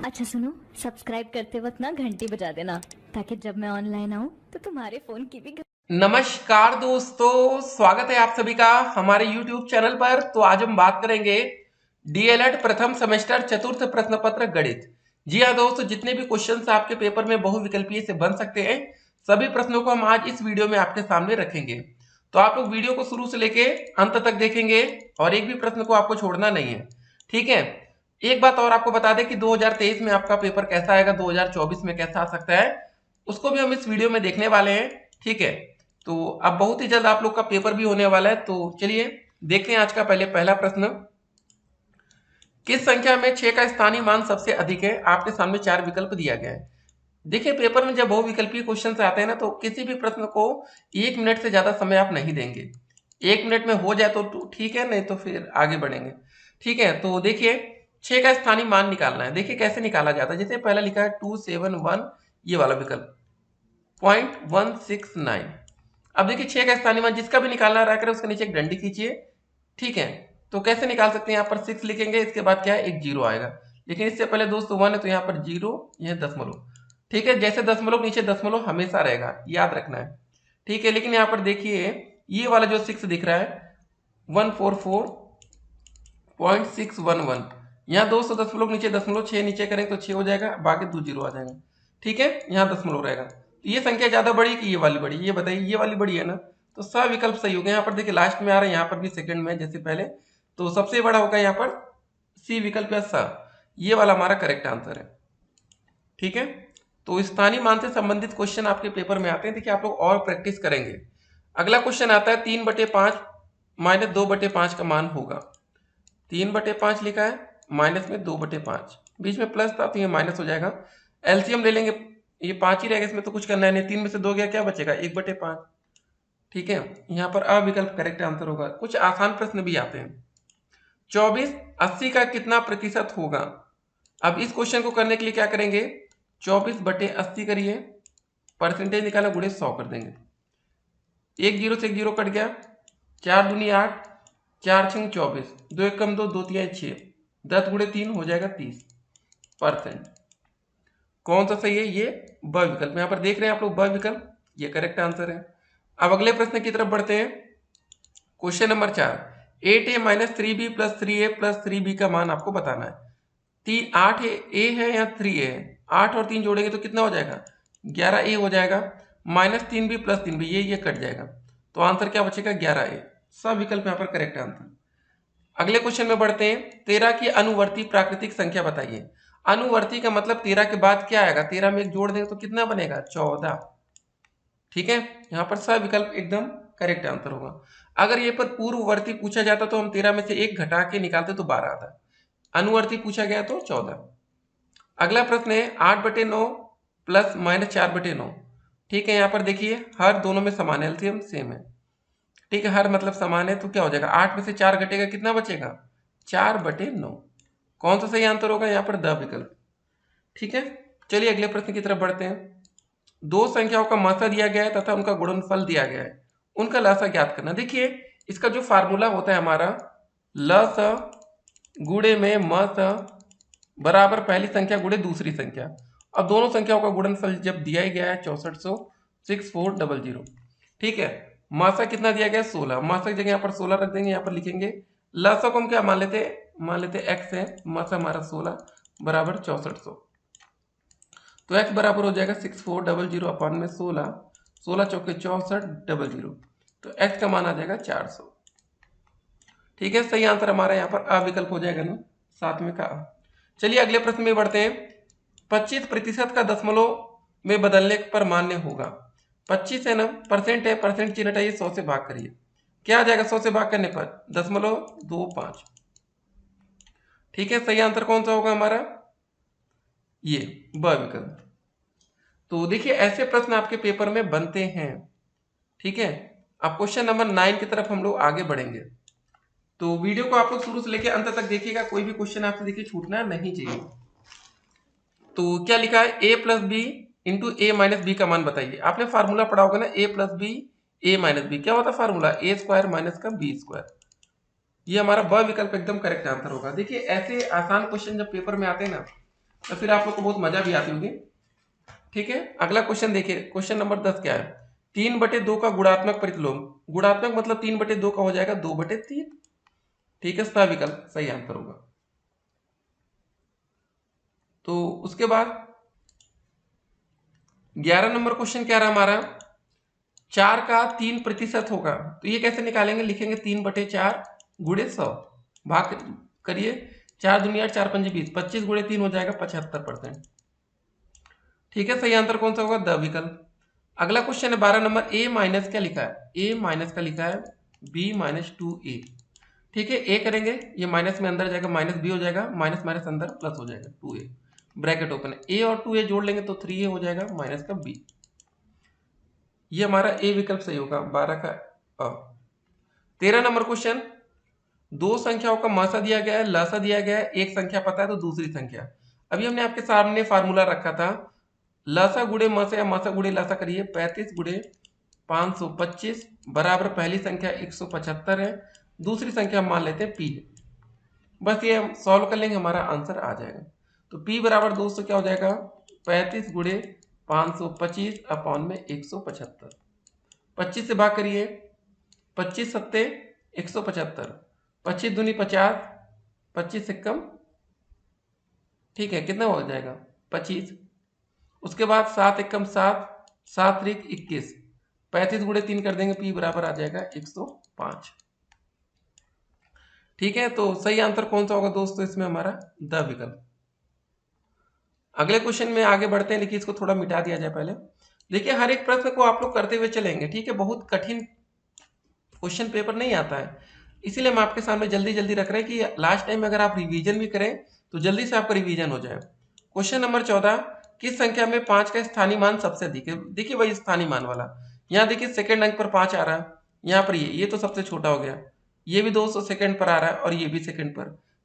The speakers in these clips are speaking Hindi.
अच्छा सुनो, सब्सक्राइब करते वक्त ना घंटी बजा देना ताकि जब मैं ऑनलाइन आऊँ तो तुम्हारे फोन की भी नमस्कार दोस्तों, स्वागत है आप सभी का हमारे YouTube चैनल पर। तो आज हम बात करेंगे डीएलएड प्रथम सेमेस्टर चतुर्थ प्रश्न पत्र गणित। जी हाँ दोस्तों, जितने भी क्वेश्चंस आपके पेपर में बहुविकल्पीय से बन सकते हैं, सभी प्रश्नों को हम आज इस वीडियो में आपके सामने रखेंगे। तो आप लोग वीडियो को शुरू से लेके अंत तक देखेंगे और एक भी प्रश्न को आपको छोड़ना नहीं है, ठीक है। एक बात और आपको बता दें कि 2023 में आपका पेपर कैसा आएगा, 2024 में कैसा आ सकता है, उसको भी हम इस वीडियो में देखने वाले हैं, ठीक है। तो अब बहुत ही जल्द आप लोग का पेपर भी होने वाला है। तो चलिए देखते हैं आज का पहला प्रश्न। किस संख्या में 6 का स्थानीय मान सबसे अधिक है? आपके सामने 4 विकल्प दिया गया है। देखिए, पेपर में जब बहुविकल्पीय क्वेश्चन आते हैं ना, तो किसी भी प्रश्न को 1 मिनट से ज्यादा समय आप नहीं देंगे। 1 मिनट में हो जाए तो ठीक है, नहीं तो फिर आगे बढ़ेंगे, ठीक है। तो देखिए, 6 का स्थानीय मान निकालना है। देखिए कैसे निकाला जाता है। जैसे पहला लिखा है 271, ये वाला विकल्प 0.169। अब देखिए 6 का स्थानीय मान जिसका भी निकालना रहा करे उसके नीचे एक डंडी खींचिए, ठीक है। तो कैसे निकाल सकते हैं, यहाँ पर 6 लिखेंगे, इसके बाद क्या है, एक जीरो आएगा। लेकिन इससे पहले दोस्तों 1 है तो यहाँ पर जीरो, यह दशमलव, ठीक है। जैसे दशमलव नीचे दशमलव हमेशा रहेगा, याद रखना है, ठीक है। लेकिन यहाँ पर देखिए ये वाला जो 6 दिख रहा है 144.611, यहाँ 200 दशमलव नीचे दशमलव 6 नीचे करेंगे तो 6 हो जाएगा, बाकी 2 जीरो आ जाएंगे, ठीक है। यहाँ दशमलव रहेगा। तो ये संख्या ज्यादा बड़ी कि ये वाली बड़ी, ये बताइए, ये वाली बड़ी है ना, तो सब विकल्प सही हो गए। यहाँ पर देखिए लास्ट में आ रहा है, यहाँ पर भी सेकंड में जैसे पहले, तो सबसे बड़ा होगा यहाँ पर सी विकल्प या सा, ये वाला हमारा करेक्ट आंसर है, ठीक है। तो स्थानीय मान से संबंधित क्वेश्चन आपके पेपर में आते हैं। देखिए आप लोग और प्रैक्टिस करेंगे। अगला क्वेश्चन आता है 3/5 माइनस 2/5 का मान होगा। 3/5 लिखा है, माइनस में 2/5, बीच में प्लस था तो ये माइनस हो जाएगा। एलसीएम ले लेंगे, ये 5 ही रहेगा, इसमें तो कुछ करना है नहीं। 3 में से 2 गया, क्या बचेगा, 1/5, ठीक है। यहाँ पर अविकल्प करेक्ट आंसर होगा। कुछ आसान प्रश्न भी आते हैं। 24 80 का कितना प्रतिशत होगा? अब इस क्वेश्चन को करने के लिए क्या करेंगे, 24/80 करिए, परसेंटेज निकाला, गुणे 100 कर देंगे। एक जीरो से एक जीरो कट गया, 4 दूनी 8, 4 छंग 24, 2 एक कम 2, 2 तिया 6, 10 गुणे 3 हो जाएगा 30%। कौन सा सही है, ये ब विकल्प। यहाँ पर देख रहे हैं आप लोग, ब विकल्प ये करेक्ट आंसर है। अब अगले प्रश्न की तरफ बढ़ते हैं। Question number 4, 8a minus 3b plus 3a plus 3b का मान आपको बताना है। 8 ए है या 3a है, 8 और 3 जोड़ेंगे तो कितना हो जाएगा, 11a हो जाएगा। माइनस 3b प्लस 3b, ये कट जाएगा, तो आंसर क्या बचेगा, 11a। सब विकल्प यहाँ पर करेक्ट आंसर। अगले क्वेश्चन में बढ़ते हैं। 13 की अनुवर्ती प्राकृतिक संख्या बताइए। अनुवर्ती का मतलब 13 के बाद क्या आएगा, 13 में एक जोड़ देंगे तो कितना बनेगा, 14, ठीक है। यहाँ पर सब विकल्प एकदम करेक्ट आंसर होगा। अगर ये पर पूर्ववर्ती पूछा जाता तो हम 13 में से एक घटा के निकालते तो 12 आता। अनुवर्ती पूछा गया तो 14। अगला प्रश्न है 8/9 प्लस माइनस 4/9, ठीक है। यहाँ पर देखिए हर दोनों में समान है, एलसीएम सेम है, ठीक है। हर मतलब समान है तो क्या हो जाएगा, 8 में से 4 घटेगा, कितना बचेगा, 4/9। कौन सा सही आंसर होगा, यहाँ पर द विकल्प, ठीक है। चलिए अगले प्रश्न की तरफ बढ़ते हैं। दो संख्याओं का मासा दिया गया है तथा उनका गुणनफल दिया गया है, उनका लसा ज्ञात करना। देखिए इसका जो फार्मूला होता है हमारा, लस गुणे में मस बराबर पहली संख्या गुणे दूसरी संख्या। अब दोनों संख्याओं का गुणनफल जब दिया ही गया है 6400 6400, ठीक है। मासा कितना दिया गया है, 16। मासा की जगह यहाँ पर 16 रख देंगे, यहाँ पर लिखेंगे। लसा को हम क्या मान लेते एक्स है, मासा हमारा 16 बराबर 6400, तो x बराबर हो जाएगा 6400 अपॉन में 16, 16 चौके 6400, तो x का मान आ जाएगा 400, ठीक है। सही आंसर हमारा यहाँ पर अविकल्प हो जाएगा ना, 7वें का। चलिए अगले प्रश्न में बढ़ते हैं। 25% का दशमलव में बदलने पर मान्य होगा। 25 है ना, परसेंट है, परसेंट चिन्ह हटाइए, 100 से भाग करिए, क्या आ जाएगा 100 से भाग करने पर, 0.25, ठीक है। सही आंसर कौन सा होगा हमारा, ये ब विकल्प। तो देखिए ऐसे प्रश्न आपके पेपर में बनते हैं, ठीक है। अब क्वेश्चन नंबर 9 की तरफ हम लोग आगे बढ़ेंगे। तो वीडियो को आप लोग शुरू से लेकर अंत तक देखिएगा, कोई भी क्वेश्चन आपसे देखिए छूटना नहीं चाहिए। तो क्या लिखा है, a plus B into A minus B का मान बताइए। आपने फार्मूला पढ़ा होगा ना, a plus B A minus B, क्या होता है फार्मूला, ए स्क्वायर माइनस का बी स्क्वायर। ये हमारा ब विकल्प एकदम करेक्ट आंसर होगा। देखिए ऐसे आसान क्वेश्चन जब पेपर में आते हैं ना, तो फिर आप लोग को बहुत मजा भी आती होगी। ठीक है, अगला क्वेश्चन देखिए, क्वेश्चन नंबर 10 क्या है? 3/2 का गुणात्मक प्रतिलोम। गुणात्मक मतलब 3/2 का हो जाएगा 2/3। ठीक है, सविकल्प सही आंसर होगा। तो उसके बाद 11 नंबर क्वेश्चन क्या रहा हमारा? 4 का 3% होगा, तो ये कैसे निकालेंगे? लिखेंगे 3/4 गुणे 100, भाग करिए 4 दूनी 8, 4 पंजे 20, 25 गुणे 3 हो जाएगा 75%। ठीक है, सही आंसर कौन सा होगा? द विकल्प। अगला क्वेश्चन है 12 नंबर, ए माइनस क्या लिखा है? ए माइनस का लिखा है बी माइनस 2a। ठीक है, ए करेंगे, ये माइनस में अंदर जाएगा, माइनस बी हो जाएगा, माइनस माइनस अंदर प्लस हो जाएगा 2a, ब्रैकेट ओपन है। ए और 2a जोड़ लेंगे तो 3a हो जाएगा माइनस का b। ये हमारा ए विकल्प सही होगा 12 का अ। 13 नंबर क्वेश्चन, दो संख्याओं का मासा दिया गया है, लसा दिया गया है, एक संख्या पता है तो दूसरी संख्या। अभी हमने आपके सामने फार्मूला रखा था, लसा गुणे मसा या मसा गुणे लसा करिए, 35 गुणे 525 बराबर पहली संख्या 175 है, दूसरी संख्या हम मान लेते हैं p। बस ये हम सॉल्व कर लेंगे, हमारा आंसर आ जाएगा। तो p बराबर दोस्तों क्या हो जाएगा? 35 गुणे 525 अपॉन में 175। 25 से भाग करिए, 25 सत्ते 175, 25 दूनी 50, 25 से कम, ठीक है, कितना हो जाएगा? 25। उसके बाद 7 एकम 7, 7 त्रिक 21, 35 गुणे 3 कर देंगे, p बराबर आ जाएगा 105। ठीक है, तो सही आंसर कौन सा होगा दोस्तों इसमें? हमारा द विकल्प। अगले क्वेश्चन में आगे बढ़ते हैं, लेकिन इसको थोड़ा मिटा दिया जाए पहले। देखिए, हर एक प्रश्न को आप लोग करते हुए चलेंगे, ठीक है, बहुत कठिन क्वेश्चन पेपर नहीं आता है, इसीलिए हम आपके सामने जल्दी जल्दी रख रहे हैं कि लास्ट टाइम अगर आप रिवीजन भी करें तो जल्दी से आपका रिवीजन हो जाए। क्वेश्चन नंबर 14, किस संख्या में 5 का स्थानीय मान सबसे अधिक है? देखिए वही स्थानीय मान वाला, यहाँ देखिए सेकंड अंक पर 5 आ रहा है, यहाँ पर ये तो सबसे छोटा हो गया, ये भी 200 सेकंड पर आ रहा है और ये भी सेकंड पर,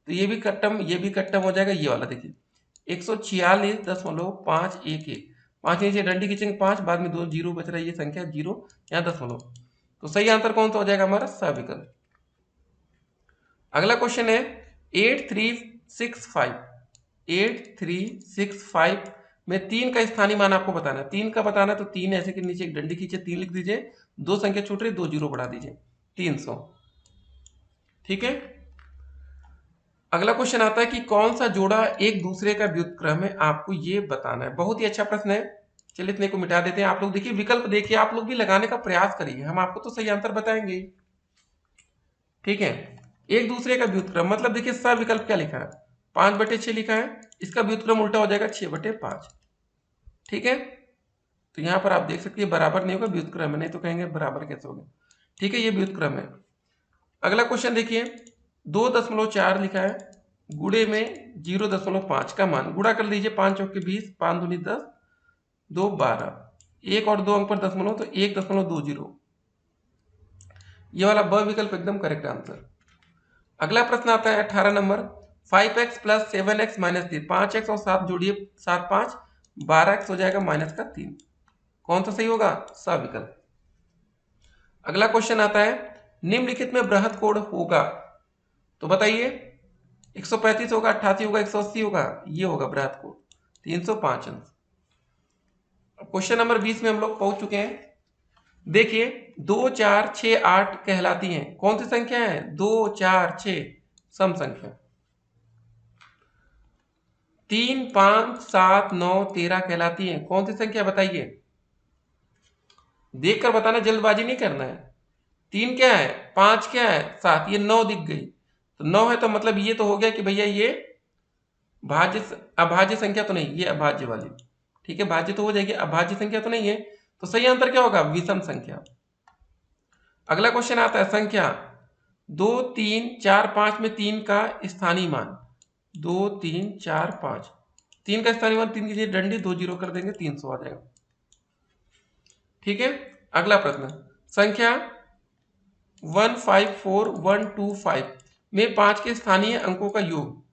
तो ये भी कट्टम, ये भी कट्टम हो जाएगा। ये वाला देखिए 146.511, 5 नीचे डंडी खींचेंगे 5, बाद में 2 जीरो बच रहा है, ये संख्या जीरो, यहाँ दशमलव, तो सही आंसर कौन सा हो जाएगा? हमारा स विकल्प। अगला क्वेश्चन है 8365, 8365 में 3 का स्थानीय मान आपको बताना है। 3 का बताना है तो 3 ऐसे के नीचे एक डंडी खींचे, 3 लिख दीजिए, दो संख्या छूट रही, 2 जीरो बढ़ा दीजिए, 300। ठीक है, अगला क्वेश्चन आता है कि कौन सा जोड़ा एक दूसरे का व्युत्क्रम है, आपको ये बताना है। बहुत ही अच्छा प्रश्न है, चलिए इतने को मिटा देते हैं। आप लोग देखिए विकल्प देखिए, आप लोग भी लगाने का प्रयास करिए, हम आपको तो सही आंसर बताएंगे। ठीक है, एक दूसरे का व्युत्क्रम मतलब देखिए स विकल्प क्या लिखा है? 5/6 लिखा है, इसका व्युत्क्रम उल्टा हो जाएगा 6/5। ठीक है, तो यहां पर आप देख सकते हैं बराबर नहीं होगा, व्युत्क्रम है, नहीं तो कहेंगे बराबर कैसे होगा। ठीक है, ये व्युत्क्रम है। अगला क्वेश्चन देखिए, 2.4 लिखा है, गुणे में 0.5 का मान गुणा कर लीजिए, 5 चौक के 20, 5 दूनी 10, 2 12, एक और दो अंक पर दशमलव तो 1.20। ये वाला ब विकल्प एकदम करेक्ट आंसर। अगला प्रश्न आता है 18 number, 5x plus 7x minus 3, 5x और 7 जोड़िए, 7 5 12x हो जाएगा माइनस का 3, कौन सा सही होगा? स विकल्प। अगला क्वेश्चन आता है, निम्नलिखित में बृहत कोण होगा, तो बताइए 135 होगा, 88 होगा, 180 होगा, ये होगा बृहत कोण, 305 अंश। क्वेश्चन नंबर 20 में हम लोग पहुंच चुके हैं। देखिए 2 4 6 8 कहलाती हैं, कौन सी संख्या है? 2 4 6 सम संख्या। 3 5 7 9 13 कहलाती हैं, कौन सी संख्या बताइए? देखकर बताना, जल्दबाजी नहीं करना है। 3 क्या है, 5 क्या है, 7, ये 9 दिख गई, तो 9 है तो मतलब ये तो हो गया कि भैया ये भाज्य, अभाज्य संख्या तो नहीं, ये अभाज्य वाली। ठीक है, भाज्य तो हो जाएगी, अभाज्य संख्या तो नहीं है, तो सही आंसर क्या होगा? विषम संख्या। अगला क्वेश्चन आता है, संख्या 2 3 4 5 में 3 का स्थानीय मान, 2 3 4 5, 3 का स्थानीय मान, 3 की जगह डंडी 2 जीरो कर देंगे, 300 आ जाएगा। ठीक है, अगला प्रश्न, संख्या 154125 में 5 के स्थानीय अंकों का योग,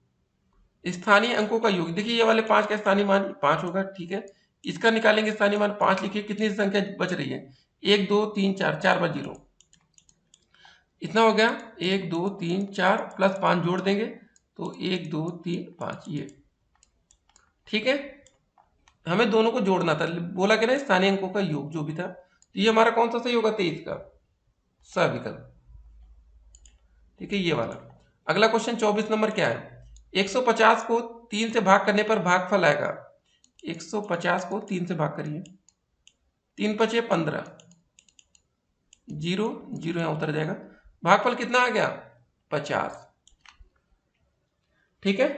स्थानीय अंकों का योग, देखिए ये वाले 5 का स्थानीय मान 5 होगा, ठीक है, इसका निकालेंगे स्थानीय मान 5, लिखिए कितनी संख्या बच रही है? 1 2 3 4, 4 बार जीरो, इतना हो गया, 1 2 3 4 प्लस 5 जोड़ देंगे तो 1 2 3 5, ये ठीक है, हमें दोनों को जोड़ना था, बोला कि ना स्थानीय अंकों का योग जो भी था। तो ये हमारा कौन सा सही होगा? 23 का सविकल्प। ठीक है, ये वाला। अगला क्वेश्चन 24 नंबर क्या है? 150 को 3 से भाग करने पर भागफल आएगा। 150 को 3 से भाग करिए, 3 पचे 15, 0 0 यहां उतर जाएगा, भागफल कितना आ गया? 50। ठीक है,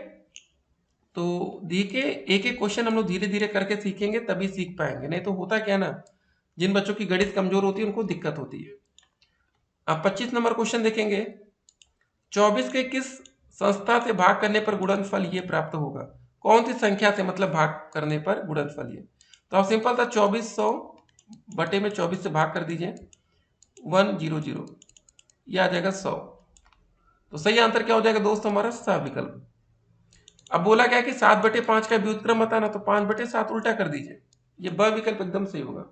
तो देखिए एक एक क्वेश्चन हम लोग धीरे धीरे करके सीखेंगे तभी सीख पाएंगे, नहीं तो होता क्या ना, जिन बच्चों की गणित कमजोर होती है उनको दिक्कत होती है। अब 25 नंबर क्वेश्चन देखेंगे। 24 के किस संस्था से भाग करने पर गुणनफल ये प्राप्त होगा? कौन सी संख्या से मतलब भाग करने पर गुणनफल ये? तो आप सिंपल था 2400 बटे में 24 से भाग कर दीजिए, 100, ये आ जाएगा 100। तो सही आंसर क्या हो जाएगा दोस्तों? हमारा स विकल्प। अब बोला गया कि 7/5 का व्युत्क्रम बताना, तो 5/7 उल्टा कर दीजिए, ये ब विकल्प एकदम सही होगा।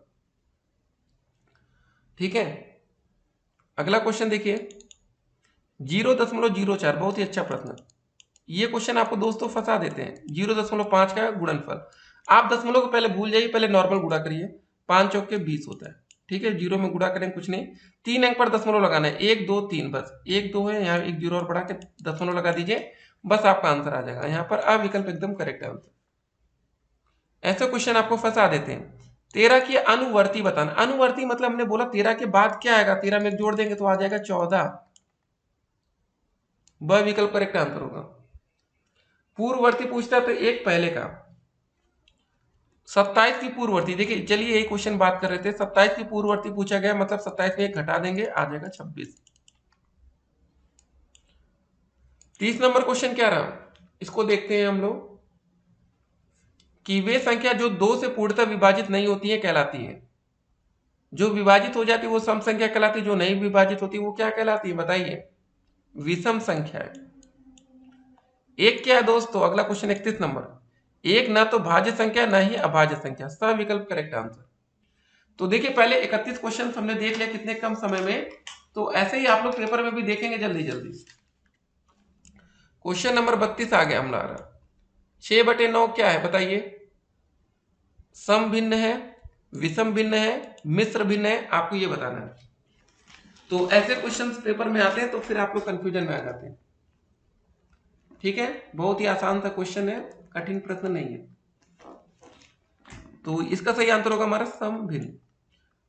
ठीक है, अगला क्वेश्चन देखिए 0.04, बहुत ही अच्छा प्रश्न। ये क्वेश्चन आपको दोस्तों फंसा देते हैं। 0.5 का गुणनफल, आप दशमलव को पहले भूल जाइए, पहले नॉर्मल गुणा करिए, 5 चौके 20 होता है। ठीक है, 0 में गुणा करें कुछ नहीं, 3 अंक पर दशमलव लगाना है, 1 2 3, बस 1 2 है, यहाँ 1 0 और बढ़ा के दशमलव लगा दीजिए, बस आपका आंसर आ जाएगा। यहाँ पर अविकल्प एकदम करेक्ट आंसर। ऐसे क्वेश्चन आपको फंसा देते हैं। 13 की अनुवर्ती बताना, अनुवर्ती मतलब हमने बोला 13 के बाद क्या आएगा, 13 में जोड़ देंगे तो आ जाएगा 14, ब विकल्प करेक्ट आंसर होगा। पूर्ववर्ती पूछता है तो एक पहले का, 27 की पूर्ववर्ती, देखिए चलिए यही क्वेश्चन बात कर रहे थे, 27 की पूर्ववर्ती पूछा गया, मतलब 27 में एक घटा देंगे, आ जाएगा 26। 30 नंबर क्वेश्चन क्या रहा, इसको देखते हैं हम लोग कि वे संख्या जो 2 से पूर्णतः विभाजित नहीं होती है कहलाती है। जो विभाजित हो जाती है वो सम संख्या कहलाती है, जो नहीं विभाजित होती वो क्या कहलाती है बताइए? विषम संख्या है। एक क्या है दोस्तों? अगला क्वेश्चन 31 नंबर, एक ना तो भाज्य संख्या ना ही अभाज्य संख्या, स विकल्प करेक्ट आंसर। तो देखिए पहले 31 क्वेश्चन हमने देख लिया कितने कम समय में, तो ऐसे ही आप लोग पेपर में भी देखेंगे जल्दी जल्दी। क्वेश्चन नंबर 32 आ गया हमारा, 6/9 क्या है बताइए? सम भिन्न है, विषम भिन्न है, मिश्र भिन्न है, आपको ये बताना है। तो ऐसे क्वेश्चंस पेपर में आते हैं तो फिर आप लोग कंफ्यूजन में आ जाते हैं। ठीक है, बहुत ही आसान सा क्वेश्चन है, कठिन प्रश्न नहीं है। तो इसका सही आंसर होगा हमारा सम भिन्न।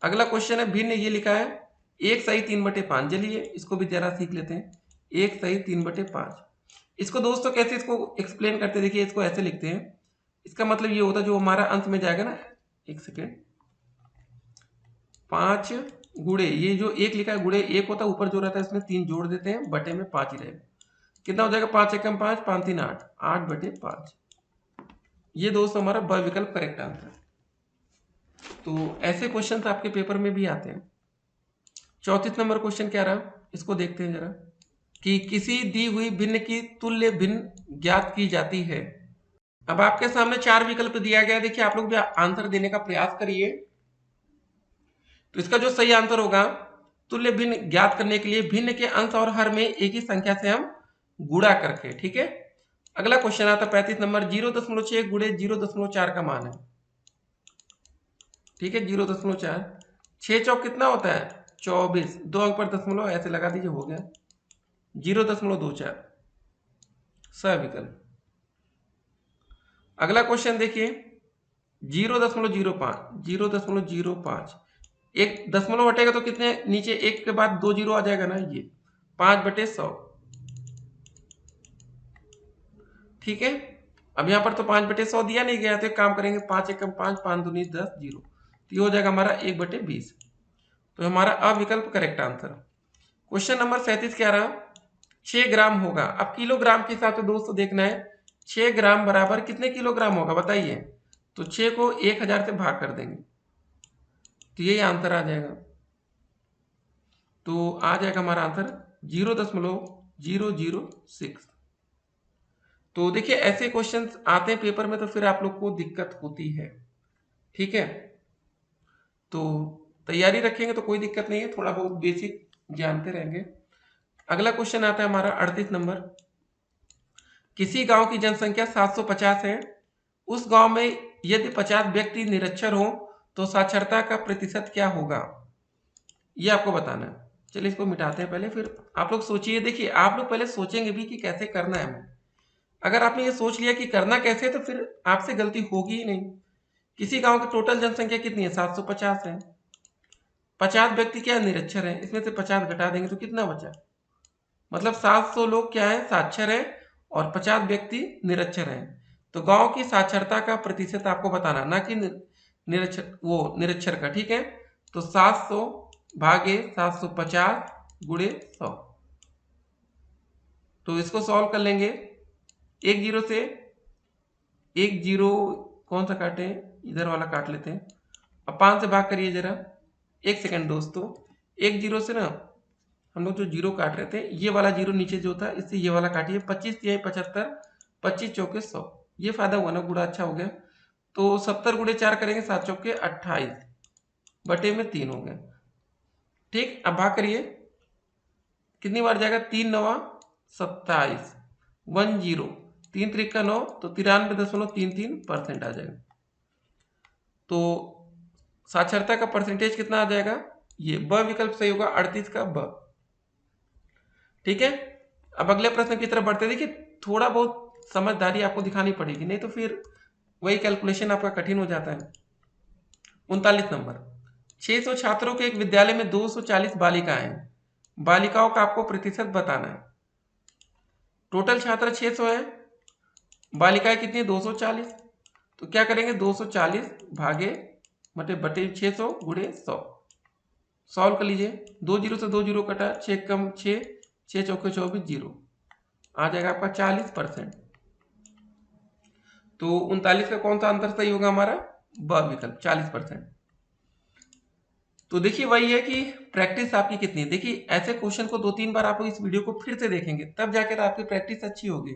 अगला क्वेश्चन है भिन्न, ये लिखा है 1 सही 3/5, चलिए इसको भी जरा सीख लेते हैं। 1 सही 3/5, इसको दोस्तों कैसे इसको एक्सप्लेन करते हैं, देखिए इसको ऐसे लिखते हैं। इसका मतलब ये होता है जो हमारा अंत में जाएगा ना, एक सेकेंड, 5 गुणे, ये जो 1 लिखा है गुणे 1 होता है, ऊपर जो रहता है इसमें 3 जोड़ देते हैं, बटे में 5 ही रहेगा। कितना हो जाएगा? 5 एकम 5, 5 3 8, 8/5। ये दोस्तों हमारा ब विकल्प करेक्ट आंसर। तो ऐसे क्वेश्चन आपके पेपर में भी आते हैं। 34 नंबर क्वेश्चन क्या रहा, इसको देखते हैं जरा, कि किसी दी हुई भिन्न की तुल्य भिन्न ज्ञात की जाती है। अब आपके सामने 4 विकल्प दिया गया, देखिए आप लोग भी आंसर देने का प्रयास करिए। तो इसका जो सही आंसर होगा, तुल्य भिन्न ज्ञात करने के लिए भिन्न के अंश और हर में एक ही संख्या से हम गुणा करके। ठीक है, अगला क्वेश्चन आता 35 नंबर, 0.6 गुणे 0.4 का मान है। ठीक है, 0.4, 6 चौक कितना होता है? 24, 2 अंक पर दशमलव ऐसे लगा दीजिए, हो गया 0.24, सविकल्प। अगला क्वेश्चन देखिए 0.05, 0.05, एक दशमलव हटेगा तो कितने नीचे, एक के बाद 2 जीरो आ जाएगा ना, ये 5/100। ठीक है, अब यहां पर तो 5/100 दिया नहीं गया, तो एक काम करेंगे, 5 एकम 5, 5 दूनी 10, 0, तो ये हो जाएगा हमारा 1/20। तो हमारा अविकल्प करेक्ट आंसर। क्वेश्चन नंबर 37 क्या रहा, 6 ग्राम होगा। अब किलोग्राम के हिसाब से दोस्तों देखना है, 6 ग्राम बराबर कितने किलोग्राम होगा बताइए? तो 6 को 1000 से भाग कर देंगे, तो यही आंसर आ जाएगा। तो आ जाएगा हमारा आंसर 0.006। तो देखिए ऐसे क्वेश्चंस आते हैं पेपर में, तो फिर आप लोग को दिक्कत होती है। ठीक है, तो तैयारी रखेंगे तो कोई दिक्कत नहीं है, थोड़ा बहुत बेसिक जानते रहेंगे। अगला क्वेश्चन आता है हमारा 38 नंबर, किसी गांव की जनसंख्या 750 है, उस गांव में यदि 50 व्यक्ति निरक्षर हो तो साक्षरता का प्रतिशत क्या होगा, ये आपको बताना है। चलिए इसको मिटाते हैं पहले, फिर आप लोग सोचिए। देखिए आप लोग पहले सोचेंगे भी कि कैसे करना है हमें। अगर आपने ये सोच लिया कि करना कैसे है तो फिर आपसे गलती होगी ही नहीं। किसी गांव की टोटल जनसंख्या कितनी है, 750 है। 50 व्यक्ति क्या निरक्षर हैं, इसमें से 50 घटा देंगे तो कितना बचा, मतलब 700 लोग क्या है, साक्षर है, और 50 व्यक्ति निरक्षर हैं। तो गांव की साक्षरता का प्रतिशत आपको बताना, ना कि निरक्षर का। ठीक है, तो 700 भागे 750 गुणे 100। तो इसको सॉल्व कर लेंगे। एक जीरो से एक जीरो कौन सा काटे, इधर वाला काट लेते हैं। अब 5 से भाग करिए जरा, एक सेकंड दोस्तों। एक जीरो से ना हम लोग जो जीरो काट रहे थे, ये वाला जीरो नीचे जो था, इससे ये वाला काटिए। 25 तिहाई 75, 25 चौके 100। ये फायदा हुआ ना, गुड़ा अच्छा हो गया। तो 70 गुणे 4 करेंगे, 7 चौके 28 बटे में 3 हो गया। ठीक, अब भाग करिए, कितनी बार जाएगा, 3 नवा 27, 10, 3 त्रिका 9, तो 93.33% आ जाएगा। तो साक्षरता का परसेंटेज कितना आ जाएगा, ये ब विकल्प सही होगा, 38 का ब। ठीक है, अब अगले प्रश्न की तरफ बढ़ते। देखिए थोड़ा बहुत समझदारी आपको दिखानी पड़ेगी, नहीं तो फिर वही कैलकुलेशन आपका कठिन हो जाता है। 39 नंबर, 600 छात्रों के एक विद्यालय में 240 बालिकाएं हैं। बालिकाओं का आपको प्रतिशत बताना है। टोटल छात्र 600 है, बालिकाएं कितनी, 240। तो क्या करेंगे, 240 भागे बटे 600 गुणे 100। सॉल्व कर लीजिए। 2 जीरो से 2 जीरो कटा, 6 कम 6, 6 चौके 24, जीरो आ जाएगा आपका 40%। तो 39 का कौन सा आंसर सही होगा हमारा, ब विकल्प, 40%। तो देखिए वही है कि प्रैक्टिस आपकी कितनी है। देखिए ऐसे क्वेश्चन को 2-3 बार आप इस वीडियो को फिर से देखेंगे, तब जाकर आपकी प्रैक्टिस अच्छी होगी।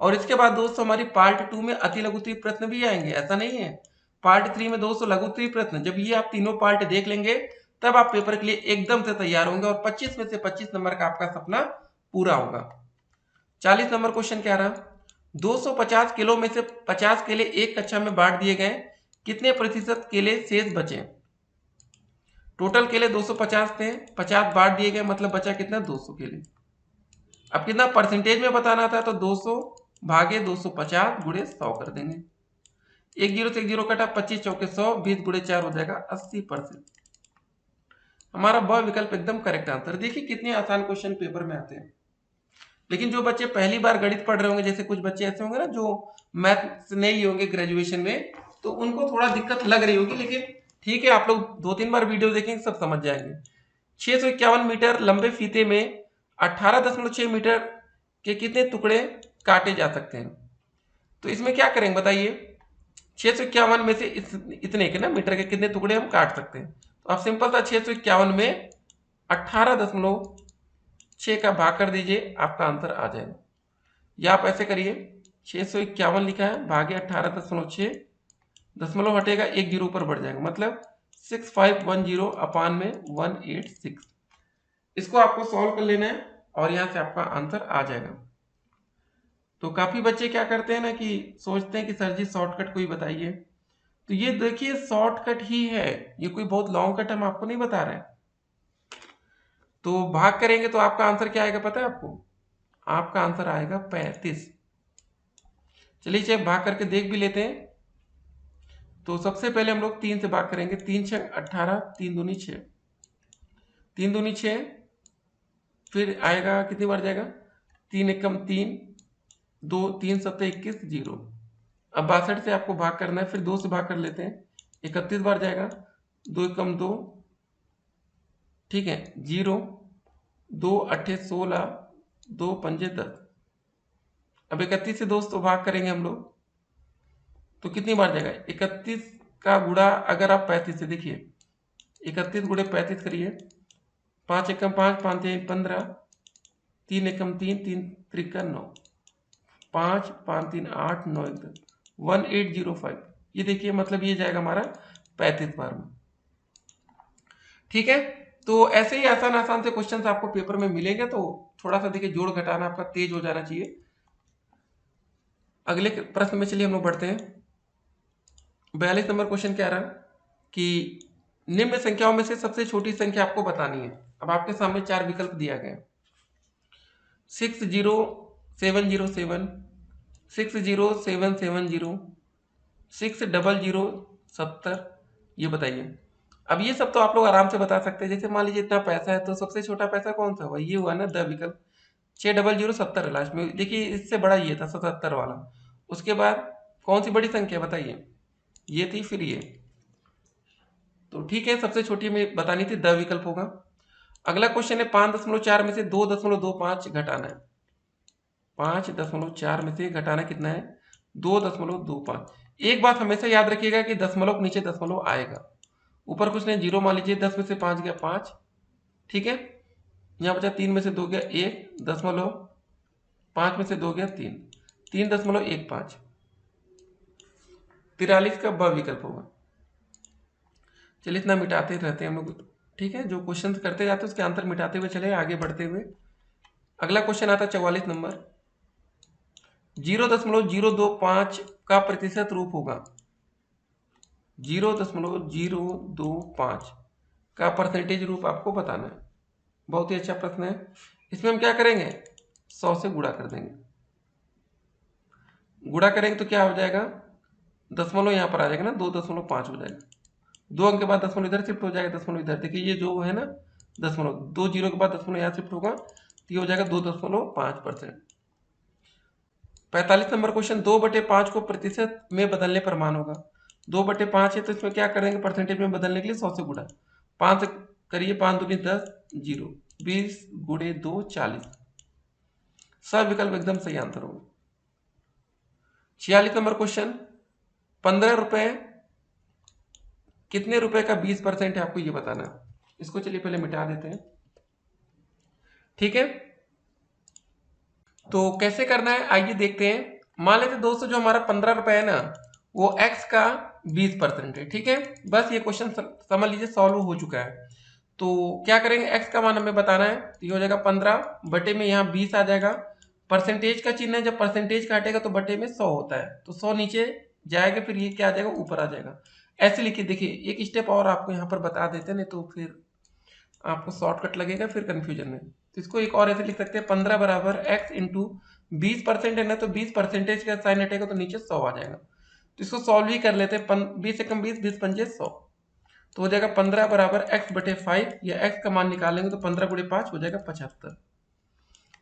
और इसके बाद दोस्तों हमारी पार्ट 2 में अति लघुत्तरीय प्रश्न भी आएंगे, ऐसा नहीं है। पार्ट 3 में दोस्तों लघुत्तरीय प्रश्न, जब ये आप तीनों पार्ट देख लेंगे तब आप पेपर के लिए एकदम से तैयार होंगे और 25 में से 25 नंबर का आपका सपना पूरा होगा। 40 नंबर क्वेश्चन क्या रहा, 250 किलो में से 50 केले एक कक्षा में बांट दिए गए, कितने प्रतिशत केले शेष बचे। टोटल केले 250 थे, 50 बांट दिए गए, मतलब बचा कितना, 200 केले। अब कितना परसेंटेज में बताना था, तो 200 भागे 250 गुणे 100 कर देंगे। एक जीरो से एक जीरो कटा, 25 चौके 100, 20 गुणे 4 हो जाएगा 80%। हमारा ब विकल्प एकदम करेक्ट आंसर। देखिए कितने आसान क्वेश्चन पेपर में आते हैं। लेकिन जो बच्चे पहली बार गणित पढ़ रहे होंगे, जैसे कुछ बच्चे ऐसे होंगे ना जो मैथ नहीं लिए होंगे ग्रेजुएशन में, तो उनको थोड़ा दिक्कत लग रही होगी। लेकिन ठीक है, आप लोग 2-3 बार वीडियो देखेंगे, सब समझ जाएंगे। 651 मीटर लंबे फीते में 18.6 मीटर के कितने टुकड़े काटे जा सकते हैं। तो इसमें क्या करेंगे बताइए, 651 में से इतने के ना मीटर के कितने टुकड़े हम काट सकते हैं। तो आप सिंपल सा 651 में 18.6 का भाग कर दीजिए, आपका आंसर आ जाएगा। या आप ऐसे करिए, 651 लिखा है, भागे 18.6, दशमलव हटेगा, एक जीरो ऊपर बढ़ जाएगा, मतलब 6510 अपान में 186। इसको आपको सॉल्व कर लेना है और यहां से आपका आंसर आ जाएगा। तो काफी बच्चे क्या करते हैं ना कि सोचते हैं कि सर जी शॉर्टकट कोई बताइए। तो ये देखिए शॉर्टकट ही है, ये कोई बहुत लॉन्ग कट हम आपको नहीं बता रहे हैं। तो भाग करेंगे तो आपका आंसर क्या आएगा पता है आपको, आपका आंसर आएगा 35। चलिए चलिए भाग करके देख भी लेते हैं। तो सबसे पहले हम लोग 3 से भाग करेंगे, 3 6 18, 3 दूनी 6, 3 दूनी 6, फिर आएगा कितनी बार जाएगा, 3 एकम 3, 2 3 7 21, 0। अब 62 से आपको भाग करना है, फिर 2 से भाग कर लेते हैं, 31 बार जाएगा, 2 एकम 2, ठीक है, 0, 2 8 16, 2 पंजे 10। अब 31 से दोस्तों भाग करेंगे हम लोग, तो कितनी बार जाएगा, 31 का गुणा अगर आप 35 से, देखिए 31 गुणे 35 करिए, 5 एकम 5, 5 15, 3 एकम 3, 3 त्रिका 9, 5 5 3 8 9 10, 1805। ये देखिए मतलब ये जाएगा हमारा 35 बार में। ठीक है, तो ऐसे ही आसान आसान से क्वेश्चंस आपको पेपर में मिलेंगे, तो थोड़ा सा देखिए जोड़ घटाना आपका तेज हो जाना चाहिए। अगले प्रश्न में चलिए हम लोग बढ़ते हैं। 42 नंबर क्वेश्चन क्या रहा कि निम्न संख्याओं में से सबसे छोटी संख्या आपको बतानी है। अब आपके सामने 4 विकल्प दिया गया है, 60707, 60770, 60070। ये बताइए। अब ये सब तो आप लोग आराम से बता सकते हैं। जैसे मान लीजिए इतना पैसा है तो सबसे छोटा पैसा कौन सा हुआ, ये हुआ ना द विकल्प 60070 लास्ट में। देखिए इससे बड़ा ये था 77 वाला। उसके बाद कौन सी बड़ी संख्या बताइए, ये थी, फिर ये। तो ठीक है, सबसे छोटी में बतानी थी, द विकल्प होगा। अगला क्वेश्चन है 5.4 में से 2.25 घटाना है। 5.4 में से घटाना कितना है, 2.25। एक बात हमेशा याद रखिएगा कि दशमलव के नीचे दशमलव आएगा, ऊपर कुछ नहीं, जीरो मान लीजिए। 10 में से 5 गया 5, ठीक है। यहाँ बचा 3 में से 2 गया 1 दशमलव, 5 में से 2 गया 3, 3.15। 43 का ब विकल्प होगा। चलिए इतना मिटाते रहते हैं हम लोग, ठीक है। जो क्वेश्चन करते जाते हैं उसके आंसर मिटाते हुए चले आगे बढ़ते हुए। अगला क्वेश्चन आता है 44 नंबर, 0.025 का प्रतिशत रूप होगा। 0.025 का परसेंटेज रूप आपको बताना है। बहुत ही अच्छा प्रश्न है। इसमें हम क्या करेंगे, 100 से गुणा कर देंगे। गुणा करेंगे तो क्या हो जाएगा, दशमलव यहाँ पर आ जाएगा ना, 2.5 हो जाएगा। 2 अंक के बाद दशमलव इधर शिफ्ट हो जाएगा, दशमलव इधर। देखिए ये जो है ना दशमलव, 2 जीरो के बाद दशमलव यहाँ शिफ्ट होगा तो ये हो जाएगा 2.5%। 45 नंबर क्वेश्चन, 2/5 को प्रतिशत में बदलने पर मान होगा। 2/5 है तो इसमें क्या करेंगे, परसेंटेज में बदलने के लिए 100 से गुणा। 5 से करिए, 5 दूनी 10, 0, 20 गुणे 2 40। सब विकल्प एकदम सही आंसर होगा। 46 नंबर क्वेश्चन, 15 रुपए कितने रुपए का 20% है, आपको ये बताना है। इसको चलिए पहले मिटा देते हैं, ठीक है। तो कैसे करना है आइए देखते हैं। मान लेते दोस्तों जो हमारा 15 रुपए है ना वो x का 20% है, ठीक है। बस ये क्वेश्चन समझ लीजिए सॉल्व हो चुका है। तो क्या करेंगे, x का मान हमें बताना है तो ये हो जाएगा 15 बटे में यहाँ 20 आ जाएगा। परसेंटेज का चिन्ह है, जब परसेंटेज काटेगा तो बटे में 100 होता है, तो 100 नीचे जाएगा, फिर ये क्या आ जाएगा, ऊपर आ जाएगा। ऐसे लिखिए। देखिए एक स्टेप और आपको यहाँ पर बता देते हैं, नहीं तो फिर आपको शॉर्टकट लगेगा फिर कंफ्यूजन में। तो इसको एक और ऐसे लिख सकते हैं, 15 बराबर x इंटू 20% है ना, तो 20% का साइन हटेगा तो नीचे 100 आ जाएगा। तो इसको सॉल्व ही कर लेते हैं। 20 से कम 20, 20 पंजे 100, तो हो जाएगा 15 बराबर x बटे 5, या x का मान निकालेंगे तो 15 गुणे 5 हो जाएगा 75।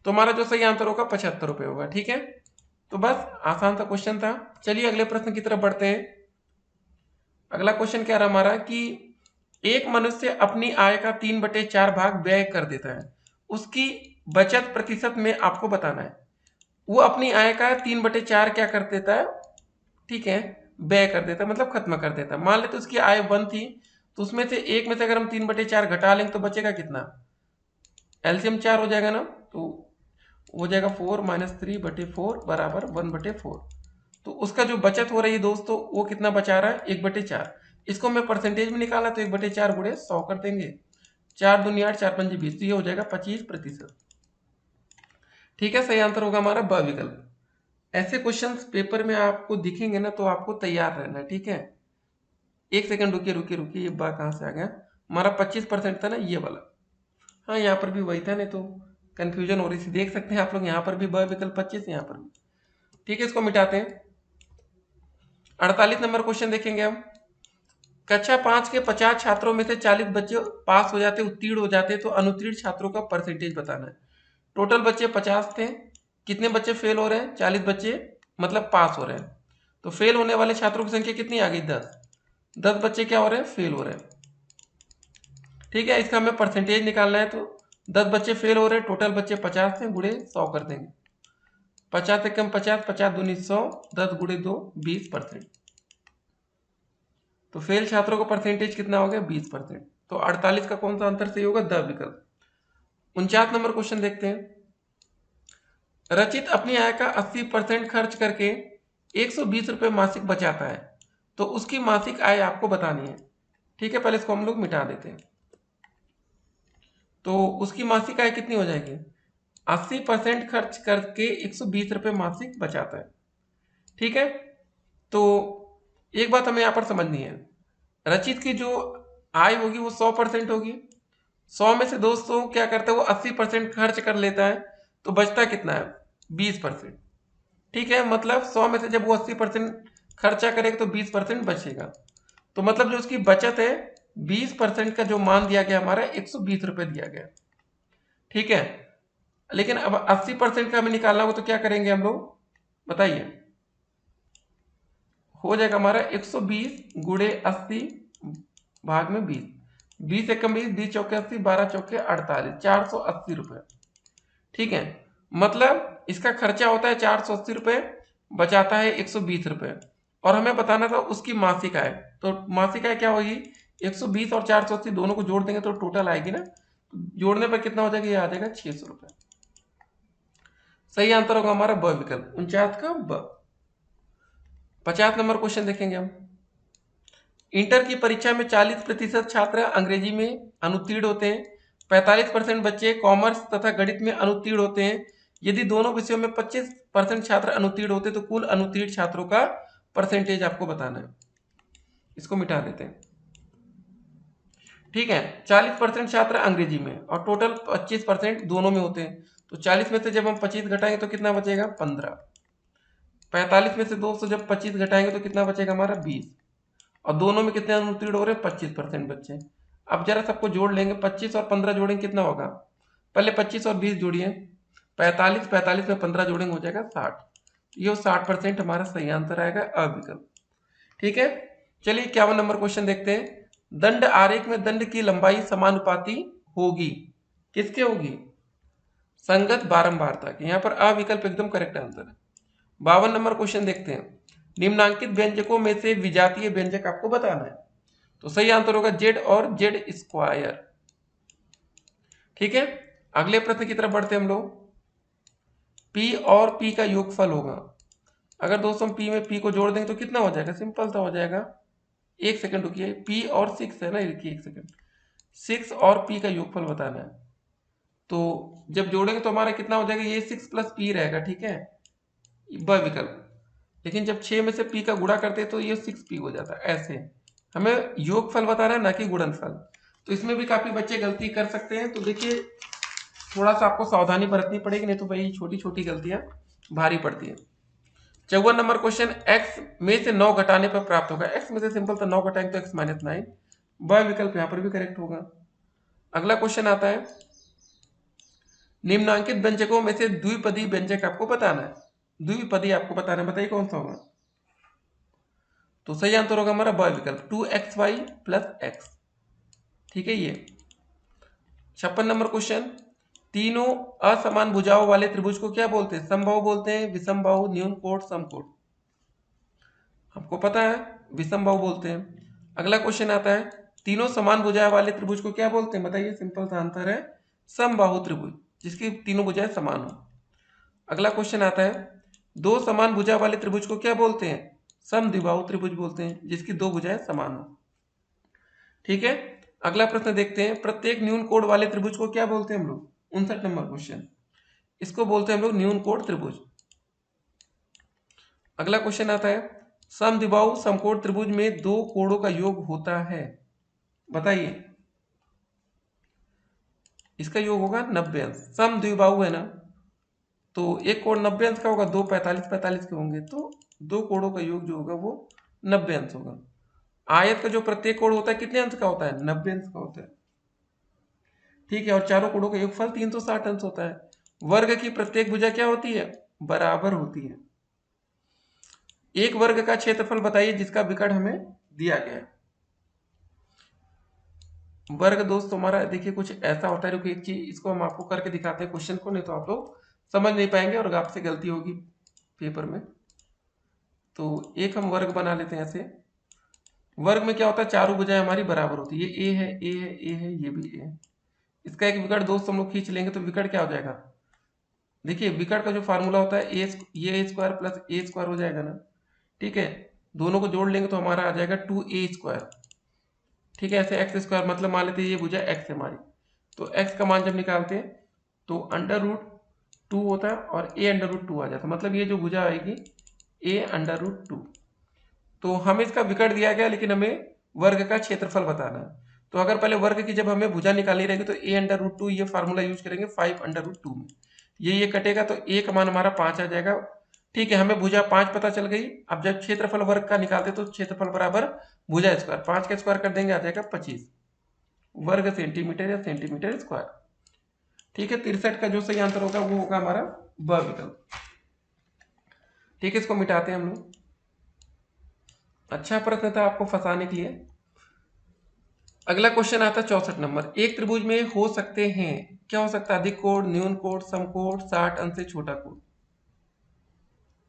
तो हमारा जो सही आंसर होगा 75 रुपये होगा, ठीक है। तो बस आसान सा क्वेश्चन था। चलिए अगले प्रश्न की तरफ बढ़ते हैं। अगला क्वेश्चन क्या रहा हमारा कि एक मनुष्य अपनी आय का 3/4 भाग व्यय कर देता है, उसकी बचत प्रतिशत में आपको बताना है। वो अपनी आय का 3/4 क्या कर देता है, ठीक है, व्यय कर देता है, मतलब खत्म कर देता है। मान लेते उसकी आय 1 थी, तो उसमें से एक में से अगर हम 3/4 घटा लेंगे तो बचेगा कितना, एलसीएम 4 हो जाएगा ना, तो हो जाएगा 4 - 3/4 बराबर 1/4। तो उसका जो बचत हो रही है दोस्तों वो कितना बचा रहा है, 1/4। इसको हमें परसेंटेज में निकालना तो 1/4 गुणे 100 कर देंगे। 4 दूनी 8, 4 पंजे 20, तो ये हो जाएगा 25%, ठीक है। सही आंसर होगा हमारा ब विकल्प। ऐसे क्वेश्चंस पेपर में आपको दिखेंगे ना तो आपको तैयार रहना है, ठीक है। एक सेकंड रुकिए रुकिए रुकिए, ये बा कहाँ से आ गया, हमारा 25% था ना ये वाला। हाँ यहाँ पर भी वही था, नहीं तो कंफ्यूजन हो रही थी। देख सकते हैं आप लोग यहाँ पर भी ब विकल्प 25, यहाँ पर भी, ठीक है। इसको मिटाते हैं। 48 नंबर क्वेश्चन देखेंगे हम। कक्षा 5 के 50 छात्रों में से 40 बच्चे पास हो जाते, उत्तीर्ण हो जाते, तो अनुत्तीर्ण छात्रों का परसेंटेज बताना है। टोटल बच्चे 50 थे, कितने बच्चे फेल हो रहे हैं, 40 बच्चे मतलब पास हो रहे हैं। तो फेल होने वाले छात्रों की संख्या कितनी आ गई, 10। 10 बच्चे क्या हो रहे हैं, फेल हो रहे हैं, ठीक है। इसका हमें परसेंटेज निकालना है, तो 10 बच्चे फेल हो रहे हैं, टोटल बच्चे 50 थे, गुणे 100 कर देंगे। 50 से कम 50, 50 दूनी 100, 10 गुणे 2 20%। तो फेल छात्रों का परसेंटेज कितना हो गया, 20%। तो 48 का कौन सा आंसर सही होगा, द विकल्प। 49 नंबर क्वेश्चन देखते हैं। रचित अपनी आय का 80% खर्च करके 120 रुपये मासिक बचाता है, तो उसकी मासिक आय आपको बतानी है, ठीक है। पहले इसको हम लोग मिटा देते हैं। तो उसकी मासिक आय कितनी हो जाएगी, 80% खर्च करके 120 रुपये मासिक बचाता है, ठीक है। तो एक बात हमें यहाँ पर समझनी है, रचित की जो आय होगी वो 100% होगी। 100 में से दोस्तों क्या करता है वो 80% खर्च कर लेता है, तो बचता कितना है 20%। ठीक है, मतलब 100 में से जब वो 80% खर्चा करेगा तो 20% बचेगा। तो मतलब जो उसकी बचत है 20% का जो मान दिया गया हमारा 120 रुपए दिया गया। ठीक है, लेकिन अब 80% का हमें निकालना हो तो क्या करेंगे हम लोग बताइए। हो जाएगा हमारा 120 गुणे 80 भाग में 20, 20 एकम 20, 20 चौके 80, 12 चौके 48, 480 रुपए। ठीक है, मतलब इसका खर्चा होता है 480 रुपए, बचाता है 120 रुपए, और हमें बताना था उसकी मासिक आय। तो मासिक आय क्या होगी, 120 और 480 दोनों को जोड़ देंगे तो टोटल आएगी ना, तो जोड़ने पर कितना हो जाएगा, ये आ जाएगा 600 रुपए। सही आंसर होगा हमारा ब विकल्प, 49 का ब। 50 नंबर क्वेश्चन देखेंगे हम। इंटर की परीक्षा में 40% छात्र अंग्रेजी में अनुत्तीर्ण होते हैं, 45% बच्चे कॉमर्स तथा गणित में अनुत्तीर्ण होते हैं। यदि दोनों विषयों में 25% छात्र अनुत्तीर्ण होते हैं तो कुल अनुत्तीर्ण छात्रों का परसेंटेज आपको बताना है। इसको मिटा देते हैं। ठीक है, 40% छात्र अंग्रेजी में और टोटल 25% दोनों में होते हैं, तो 40 में से जब हम 25 घटाएंगे तो कितना बचेगा 15। 45 में से 200 जब 25 घटाएंगे तो कितना बचेगा हमारा 20, और दोनों में कितने अनुत्तीर्ण हो रहे हैं 25% बच्चे। अब जरा सबको जोड़ लेंगे, 25 और 15 जोड़ेंगे कितना होगा, पहले 25 और 20 जोड़िए, 45, 45 में 15 जोड़ेंगे हो जाएगा 60। ये 60% हमारा सही आंसर आएगा अविकल्प। ठीक है, चलिए 51 नंबर क्वेश्चन देखते हैं। दंड आरेख में दंड की लंबाई समानुपाती होगी, किसके होगी, संगत बारंबारता के। यहाँ पर अविकल्प एकदम करेक्ट आंसर है। 52 नंबर क्वेश्चन देखते हैं। निम्नांकित व्यंजकों में से विजातीय व्यंजक आपको बताना है, तो सही आंसर होगा जेड और जेड स्क्वायर। ठीक है, अगले प्रश्न की तरफ बढ़ते हम लोग। पी और पी का योगफल होगा, अगर दोस्तों हम पी में पी को जोड़ देंगे तो कितना हो जाएगा, सिंपल सा हो जाएगा। एक सेकंड रुकिए, पी और 6 है ना, रुकिए एक सेकंड, 6 और पी का योगफल बताना है, तो जब जोड़ेंगे तो हमारा कितना हो जाएगा, ये 6 प्लस पी रहेगा। ठीक है, ब विकल्प। लेकिन जब 6 में से p का गुणा करते हैं तो ये 6p हो जाता है। ऐसे हमें योगफल बताना है ना कि गुणनफल, तो इसमें भी काफी बच्चे गलती कर सकते हैं। तो देखिए थोड़ा सा आपको सावधानी बरतनी पड़ेगी, नहीं तो भाई छोटी छोटी गलतियां भारी पड़ती है। 54 नंबर क्वेश्चन, x में से 9 घटाने पर प्राप्त होगा। x में से सिंपल था 9 घटाएंगे तो x माइनस 9, ब विकल्प यहाँ पर भी करेक्ट होगा। अगला क्वेश्चन आता है, निम्नांकित व्यंजकों में से द्विपदी व्यंजक आपको बताना है। द्विपदी आपको बताना है, बताइए कौन सा होगा, तो सही आंसर होगा हमारा ब विकल्प, 2xy प्लस x। ठीक है, ये 56 नंबर क्वेश्चन, तीनों असमान भुजाओं वाले त्रिभुज को क्या बोलते हैं, समबाहु बोलते हैं, विषमबाहु, न्यून कोण, समकोण। आपको पता है विषमबाहु बोलते हैं। अगला क्वेश्चन आता है, तीनों समान भुजाएं वाले त्रिभुज को क्या बोलते हैं, बताइए, सिंपल सा आंसर है समबाहु त्रिभुज, जिसकी तीनों भुजाएं समान हो। अगला क्वेश्चन आता है, दो समान भुजा वाले त्रिभुज को क्या बोलते हैं, समद्विबाहु त्रिभुज बोलते हैं, जिसकी दो भुजाएं समान हो। ठीक है, अगला प्रश्न देखते हैं, प्रत्येक न्यून कोण वाले त्रिभुज को क्या बोलते हैं हम लोग, 59 नंबर क्वेश्चन, इसको बोलते हैं हम लोग न्यून कोण त्रिभुज। अगला क्वेश्चन आता है, समद्विबाहु समकोण त्रिभुज में दो कोणों का योग होता है, बताइए, इसका योग होगा 90 अंश। समद्विबाहु है ना, तो एक कोण 90 अंश का होगा, दो 45 के होंगे, तो दो कोणों का योग जो होगा वो 90 अंश होगा। आयत का जो प्रत्येक कोण होता है कितने अंश का होता है, 90 अंश का होता है। ठीक है, और चारों कोणों का योगफल 360 अंश होता है। वर्ग की प्रत्येक भुजा क्या होती है, बराबर होती है। एक वर्ग का क्षेत्रफल बताइए जिसका विकर्ण हमें दिया गया है। वर्ग दोस्त हमारा देखिए कुछ ऐसा होता है, रुकिए एक चीज इसको हम आपको करके दिखाते हैं क्वेश्चन को, नहीं तो आप लोग समझ नहीं पाएंगे और आपसे गलती होगी पेपर में। तो एक हम वर्ग बना लेते हैं ऐसे। वर्ग में क्या होता है, चारों भुजाएं हमारी बराबर होती है, ये ए है, ए है, ए है, ये भी ए है। इसका एक विकर्ण दोस्त हम लोग खींच लेंगे तो विकर्ण क्या हो जाएगा, देखिए विकर्ण का जो फार्मूला होता है ये ए स्क्वायर प्लस ए स्क्वायर हो जाएगा ना। ठीक है, दोनों को जोड़ लेंगे तो हमारा आ जाएगा 2a²। ठीक है, ऐसे एक्स स्क्वायर, मतलब मान लेते हैं ये भुजा एक्स है हमारी, तो एक्स का मान जब निकालते हैं तो √2 होता है और a √2 आ जाता है, मतलब ये जो भुजा आएगी a √2। तो हमें इसका विकर्ण दिया गया, लेकिन हमें वर्ग का क्षेत्रफल बताना है। तो अगर पहले वर्ग की जब हमें भुजा निकालनी रहेगी तो a/√2 ये फार्मूला यूज करेंगे 5/2 में। ये कटेगा तो a का मान हमारा 5 आ जाएगा। ठीक है, हमें भुजा 5 पता चल गई। अब जब क्षेत्रफल वर्ग का निकालते तो क्षेत्रफल बराबर भुजा स्क्वायर, 5 का स्क्वायर कर देंगे आ जाएगा 25 वर्ग सेंटीमीटर या सेंटीमीटर स्क्वायर। ठीक है, 63 का जो सही आंसर होगा वो होगा हमारा ब विकल्प। ठीक है, इसको मिटाते हैं हम लोग। अच्छा प्रश्न था आपको फंसाने के लिए। अगला क्वेश्चन आता है 64 नंबर। एक त्रिभुज में हो सकते हैं, क्या हो सकता है? अधिक कोण, न्यून कोण, समकोण, 60 अंश से छोटा कोण।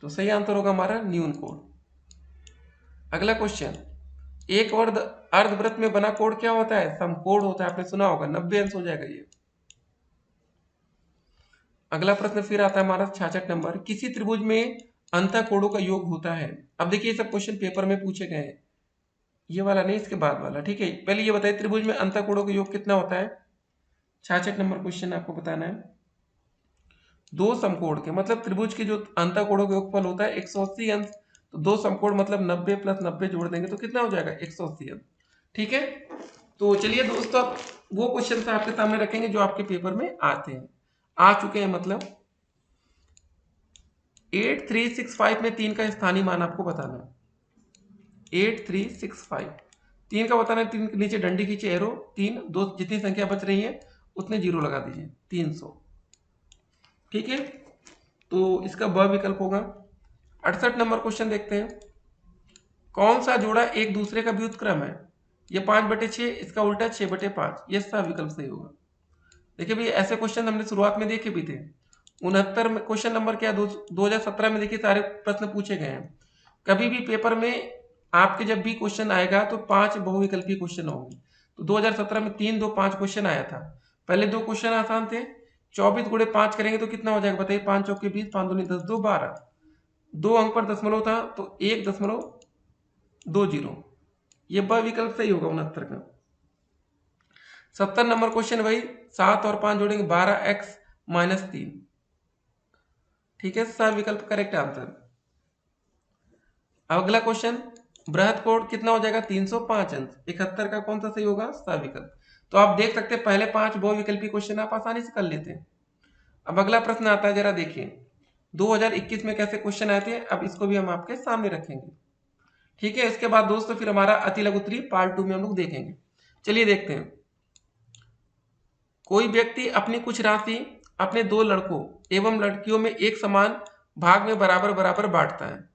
तो सही आंसर होगा हमारा न्यून कोण। अगला क्वेश्चन, एक अर्धवृत्त में बना कोण क्या होता है? समकोण होता है। आपने सुना होगा, 90 अंश हो जाएगा ये। अगला प्रश्न फिर आता है हमारा 66 नंबर। किसी त्रिभुज में अंतःकोणों का योग होता है। अब देखिए, सब क्वेश्चन पेपर में पूछे गए हैं, ये वाला नहीं, इसके बाद वाला। ठीक है, पहले ये बताइए त्रिभुज में अंतःकोणों का योग कितना होता है? 66 नंबर क्वेश्चन आपको बताना है। दो समकोण के मतलब त्रिभुज के जो अंतःकोणों का योगफल होता है 180 अंश। तो दो समकोण मतलब 90 प्लस 90 जोड़ देंगे तो कितना हो जाएगा? 180 अंश। ठीक है, तो चलिए दोस्तों, अब वो क्वेश्चन आपके सामने रखेंगे जो आपके पेपर में आते हैं, आ चुके हैं मतलब। 8365 में 3 का स्थानीय मान आपको बताना है। 8365 3 का बताना है। 3 के नीचे डंडी खींचे, एरो, 3 दो, जितनी संख्या बच रही है उतने जीरो लगा दीजिए, 300। ठीक है, तो इसका ब विकल्प होगा। 68 नंबर क्वेश्चन देखते हैं। कौन सा जोड़ा एक दूसरे का व्युत्क्रम है? ये 5/6, इसका उल्टा 6/5। ये सा विकल्प सही होगा। देखिए भाई, ऐसे क्वेश्चन हमने शुरुआत में देखे भी थे। 69 में क्वेश्चन नंबर क्या, 2017 में देखिए सारे प्रश्न पूछे गए हैं। कभी भी पेपर में आपके जब भी क्वेश्चन आएगा तो 5 बहुविकल्पीय क्वेश्चन होंगे। तो 2017 में 3, 2, 5 क्वेश्चन आया था। पहले 2 क्वेश्चन आसान थे। 24 गुणे 5 करेंगे तो कितना हो जाएगा बताइए? 5 चौके 20, 5 दूनी 10, 2 12। 2 अंक पर दशमलव था तो 1.20। ये ब विकल्प सही होगा 69 का। 70 नंबर क्वेश्चन वही, 7 और 5 जोड़ेंगे 12x - 3। ठीक है, सा विकल्प करेक्ट आंसर। अगला क्वेश्चन, बृहत कोण कितना हो जाएगा? 305 अंश। 71 का कौन सा सही होगा? सा विकल्प। तो आप देख सकते हैं पहले 5 बहुविकल्पीय क्वेश्चन आप आसानी से कर लेते हैं। अब अगला प्रश्न आता है, जरा देखिए 2021 में कैसे क्वेश्चन आए थे। अब इसको भी हम आपके सामने रखेंगे। ठीक है, इसके बाद दोस्तों फिर हमारा अति लघु उत्तरीय पार्ट 2 में हम लोग देखेंगे। चलिए देखते हैं। कोई व्यक्ति अपनी कुछ राशि अपने 2 लड़कों एवं लड़कियों में एक समान भाग में बराबर बराबर बांटता है।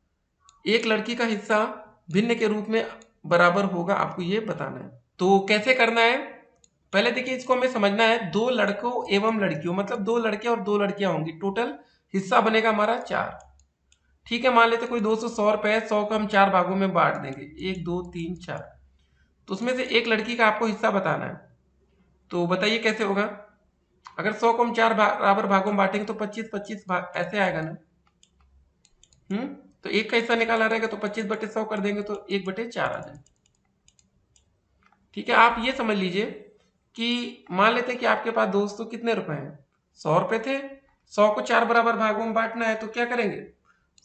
एक लड़की का हिस्सा भिन्न के रूप में बराबर होगा, आपको ये बताना है। तो कैसे करना है? पहले देखिए, इसको हमें समझना है। 2 लड़कों एवं लड़कियों मतलब 2 लड़के और 2 लड़कियां होंगी। टोटल हिस्सा बनेगा हमारा 4। ठीक है, मान लेते कोई 200 रुपए है, 100 को हम 4 भागों में बांट देंगे, 1 2 3 4। तो उसमें से एक लड़की का आपको हिस्सा बताना है। तो बताइए कैसे होगा? अगर 100 को हम 4 बराबर भागों में बांटेंगे तो 25-25 भाग ऐसे आएगा ना। तो एक का हिस्सा निकाला रहेगा तो 25/100 कर देंगे तो 1/4 आ जाए। ठीक है, आप ये समझ लीजिए कि मान लेते हैं कि आपके पास दोस्तों कितने रुपए हैं? 100 रुपए थे। 100 को 4 बराबर भागों में बांटना है तो क्या करेंगे?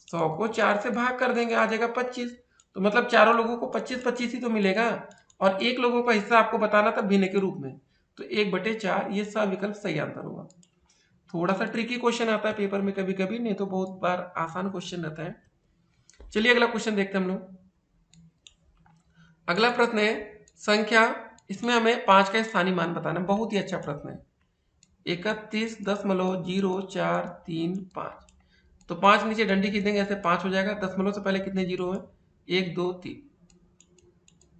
100 को 4 से भाग कर देंगे, आ जाएगा 25। तो मतलब चारों लोगों को 25-25 ही तो मिलेगा। और एक लोगों का हिस्सा आपको बताना था भिन्न के रूप में, तो 1/4 ये सा विकल्प सही आंसर होगा। थोड़ा सा ट्रिकी क्वेश्चन आता है पेपर में कभी कभी, नहीं तो बहुत बार आसान क्वेश्चन रहता है। चलिए अगला क्वेश्चन देखते हैं हम लोग। अगला प्रश्न है संख्या, इसमें हमें 5 का स्थानीय मान बताना। बहुत ही अच्छा प्रश्न है। 31.0435। तो 5 नीचे डंडी खींच देंगे, ऐसे 5 हो जाएगा। दशमलव से पहले कितने जीरो है? 1 2 3।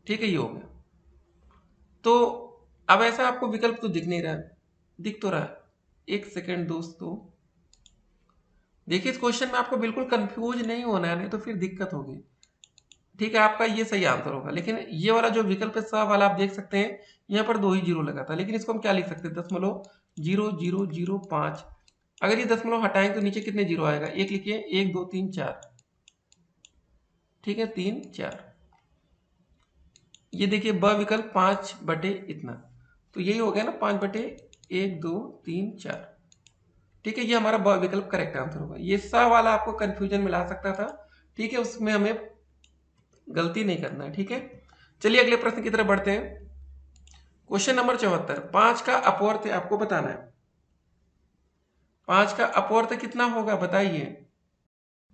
ठीक है, ये हो गया। तो अब ऐसा आपको विकल्प तो दिख नहीं रहा है, दिख तो रहा है। एक सेकेंड दोस्तों, देखिए इस क्वेश्चन में आपको बिल्कुल कंफ्यूज नहीं होना है, नहीं तो फिर दिक्कत होगी। ठीक है, आपका ये सही आंसर होगा। लेकिन ये वाला जो विकल्प है सा वाला, आप देख सकते हैं यहाँ पर 2 ही जीरो लगा था। लेकिन इसको हम क्या लिख सकते हैं? 0.0005। अगर ये दशमलव हटाएंगे तो नीचे कितने जीरो आएगा? एक लिखिए, 1 2 3 4। ठीक है, 3 4। ये देखिए ब विकल्प 5 बटे इतना, तो यही हो गया ना, 5/1 2 3 4। ठीक है, ये हमारा ब विकल्प करेक्ट आंसर होगा। ये सा वाला आपको कंफ्यूजन में ला सकता था। ठीक है, उसमें हमें गलती नहीं करना है, ठीक है। चलिए अगले प्रश्न की तरफ बढ़ते हैं। क्वेश्चन नंबर 74, 5 का अपवर्त आपको बताना है। 5 का अपवर्त कितना होगा बताइए।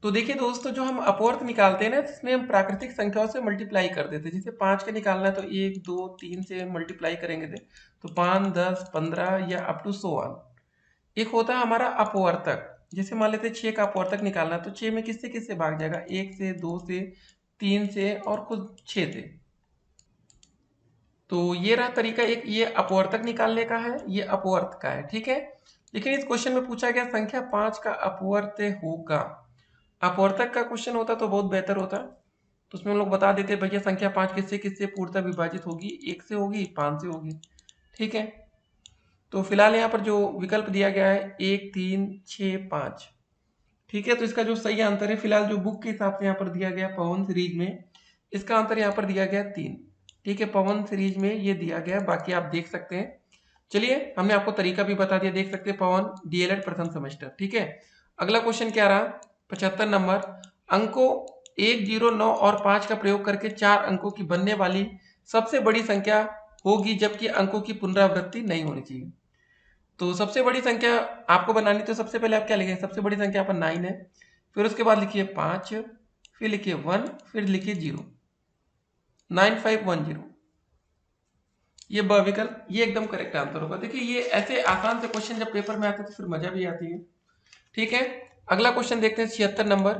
तो देखिए दोस्तों, जो हम अपवर्त निकालते हैं ना, इसमें हम प्राकृतिक संख्याओं से मल्टीप्लाई कर देते हैं। जैसे 5 का निकालना है तो 1 2 3 से मल्टीप्लाई करेंगे तो 5 10 15 या अप टू 100। एक होता है हमारा अपवर्तक। जैसे मान लेते हैं 6 का अपवर्तक निकालना है तो 6 में किससे किससे भाग जाएगा, 1 से 2 से 3 से और खुद 6 से। तो ये रहा तरीका एक, ये अपवर्तक निकालने का है, ये अपवर्त का है, ठीक है। लेकिन इस क्वेश्चन में पूछा गया संख्या 5 का अपवर्त होगा। अपवर्तक का क्वेश्चन होता तो बहुत बेहतर होता, तो उसमें हम लोग बता देते भैया संख्या 5 किससे किससे पूर्णतः विभाजित होगी, 1 से होगी, 5 से होगी, ठीक है। तो फिलहाल यहाँ पर जो विकल्प दिया गया है 1 3 6 5, ठीक है। तो इसका जो सही आंसर है फिलहाल जो बुक के हिसाब से यहाँ पर दिया गया पवन सीरीज में, इसका आंसर यहाँ पर दिया गया 3, ठीक है। पवन सीरीज में ये दिया गया, बाकी आप देख सकते हैं। चलिए हमने आपको तरीका भी बता दिया, देख सकते हैं पवन डीएलएड प्रथम सेमेस्टर, ठीक है। अगला क्वेश्चन क्या रहा, 75 नंबर, अंकों 1 0 9 और 5 का प्रयोग करके 4 अंकों की बनने वाली सबसे बड़ी संख्या होगी जबकि अंकों की पुनरावृत्ति नहीं होनी चाहिए। तो सबसे बड़ी संख्या आपको बनानी, तो सबसे पहले आप क्या लिखेंगे, सबसे बड़ी संख्या पर 9 है, फिर उसके बाद लिखिए 5, फिर लिखिए 1, फिर लिखिए 0, 9510, ये ब विकल्प, ये एकदम करेक्ट आंसर होगा। देखिए ये ऐसे आसान से क्वेश्चन जब पेपर में आते हैं तो फिर मजा भी आती है, ठीक है। अगला क्वेश्चन देखते हैं 76 नंबर,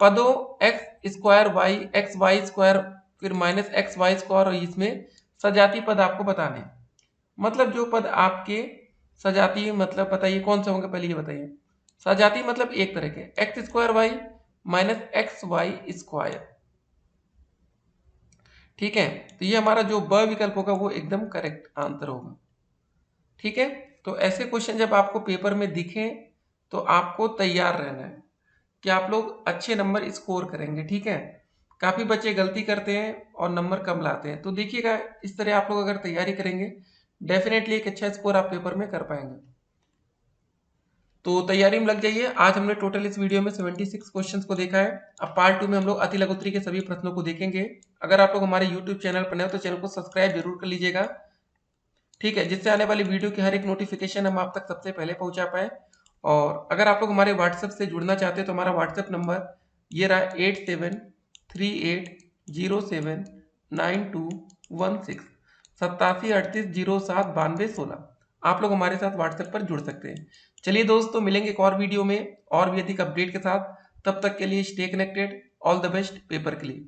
पदों X square Y X Y square फिर माइनस एक्स वाई स्क्वायर और इसमें सजातीय पद आपको बताने हैं। मतलब जो पद आपके सजातीय, मतलब बताइए कौन से होंगे, पहले ये बताइए। सजातीय मतलब एक तरह के, X square Y minus X Y square, ठीक है। तो ये हमारा जो ब विकल्प होगा वो एकदम करेक्ट आंसर होगा, ठीक है। तो ऐसे क्वेश्चन जब आपको पेपर में दिखें तो आपको तैयार रहना है कि आप लोग अच्छे नंबर स्कोर करेंगे, ठीक है। काफ़ी बच्चे गलती करते हैं और नंबर कम लाते हैं, तो देखिएगा इस तरह आप लोग अगर तैयारी करेंगे डेफिनेटली एक अच्छा स्कोर आप पेपर में कर पाएंगे। तो तैयारी में लग जाइए। आज हमने टोटल इस वीडियो में 76 क्वेश्चंस को देखा है। अब पार्ट 2 में हम लोग अति लघुत्तरी के सभी प्रश्नों को देखेंगे। अगर आप लोग हमारे यूट्यूब चैनल पर नए हो तो चैनल को सब्सक्राइब जरूर कर लीजिएगा, ठीक है, जिससे आने वाली वीडियो की हर एक नोटिफिकेशन हम आप तक सबसे पहले पहुंचा पाए। और अगर आप लोग हमारे व्हाट्सएप से जुड़ना चाहते हैं तो हमारा व्हाट्सएप नंबर ये रहा 8738079216, 8738079216। आप लोग हमारे साथ व्हाट्सएप पर जुड़ सकते हैं। चलिए दोस्तों, मिलेंगे एक और वीडियो में और भी अधिक अपडेट के साथ। तब तक के लिए stay connected. All the best paper के लिए।